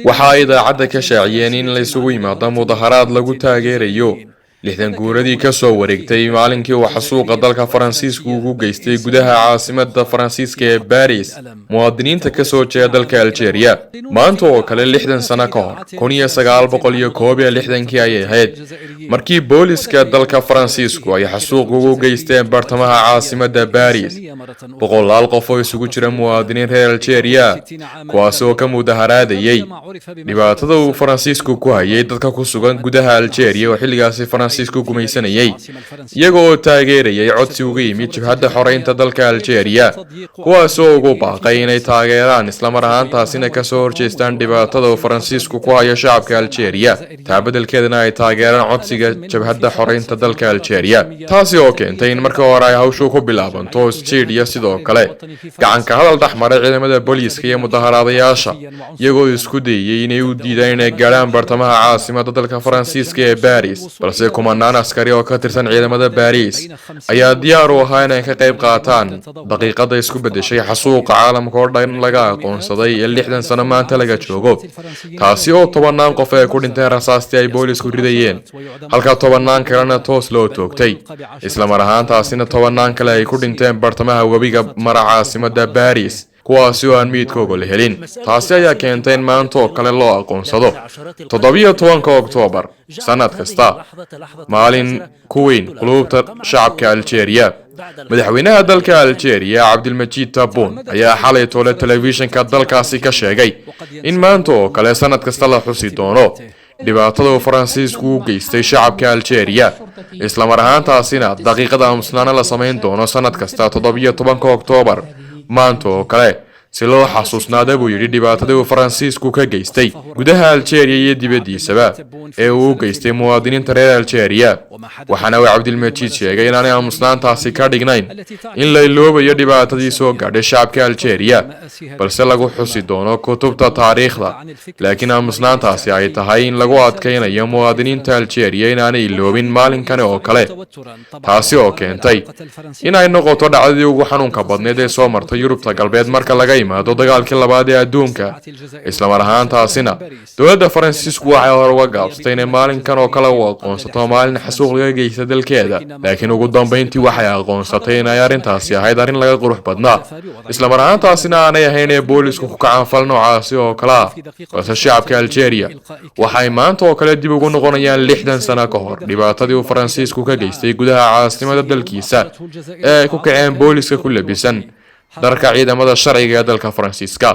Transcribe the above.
waxa ay idaacadda ka shaaciyeen in la isugu yimaado mudaharaad lagu taageerayo 60 guuradii ka soo wareegtay maalinkii uu xasuuqa dalka Faransiisku ugu geystay gudaha caasimadda Faransiiska ee Paris muwaadiniinta ka soo jeeda dalka Algeria maanta oo kale 60 sano ka hor 1961 ayay ahayd markii booliska dalka Faransiisku ay xasuuq ugu geysteen bartamaha caasimadda Paris boqolaal qof oo isugu jira muwaadiniin reer Algeria kuwaas oo ka mudaharaadayay dhibaatada uu Faransiisku ku hayay dadka ku sugan gudaha Algeria oo xilligaasi Faransiisku gumaysanayay iyagoo taageerayay codsi uga yimid jabhadda xoreynta dalka Algeria kuwaas oo ugu baaqay inay taageeraan isla mar ahaantaasina ka soo horjeestaan dhibaatada uu Faransiisku ku hayo shacabka Algeria taabadelkeedana ay taageeraan codsiga jabhadda xoreynta dalka Algeria taasi oo keentay in markii hore ay hawshu ku bilaabanto Algeria sidoo kale gacan ka hadal dhaxmaray ciidamada booliiska iyo mudaharaadayaasha iyagoo isku dayay inay u diidaan inay gaaraan bartamaha caasimadda dalka Faransiiska ee Paris balse kumanaan askari oo ka tirsan ciidamada Paris ayaa diyaar u ahaa inay ka qayb qaataan daqiiqada isku bedeshay xasuuqa caalamka oo dhan laga aqoonsaday 60 sano maanta laga joogo taasi oo 10 qof ay ku dhinteen rasaastii ay boolisku ridayeen halka 10 kalena toos loo toogtay isla mar ahaantaasina 10 kale ay ku dhinteen bartamaha webiga mara caasimadda Paris kuwaasi oo aan miidkooga la helin taasi ayaa keentay in maanta oo kale loo aqoonsado 17 Oktoobar sanad kasta maalin ku weyn qulubta shacabka Algeria madaxweynaha dalka Algeria Abdelmadjid Tebboune ayaa xalay toole telefishinka dalkaasi ka sheegay in maanta oo kale sanad kasta la xusi doono dhibaatada uu Faransiisku u geystay shacabka Algeria isla mar ahaantaasina daqiiqada aamusnaana la sameyn doono sanad kasta 17 Oktoobar maanta oo kale si loo xasuusnaado buu yiri dhibaatada uu Faransiisku ka geystay gudaha Algeria iyo dibadiisaba ee uu geystay muwaadiniinta reer Algeria waxaana uu Abdelmadjid sheegay in aanay aamusnaantaasi ka dhignayn in la iloobayo dhibaatadii soo gaadhay shacabka Algeria balse lagu xusi doono kutubta taariikhda laakiin aamusnaantaasi ay tahay in lagu adkeynayo muwaadiniinta Algeria in aanay iloobin maalinkan oo kale taasi oo keentay in ay noqoto dhacdadii ugu xanuunka badneed ee soo martay Yurubta galbeed marka laga yimaado dagaalkii labaad ee adduunka isla mar ahaantaasina dowladda Faransiisku waxay hore uga gaabsatay in maalinkan oo kale uu aqoonsato maalin xasuuq laga geystay dalkeeda laakiin ugu dambeyntii waxay aqoonsatay in ay arrintaasi ahayd arrin laga qurux badnaa isla mar ahaantaasina aanay ahayn ee boolisku ku kacaan fal noocaasi oo kale balse shacabka Algeria waxay maanta oo kale dib ugu noqonayaan 60 sano ka hor dhibaatadii uu Faransiisku ka geystay gudaha caasimadda dalkiisa ee ku kaceen booliska ku labisan darka ciidamada sharciga ee dalka Faransiiska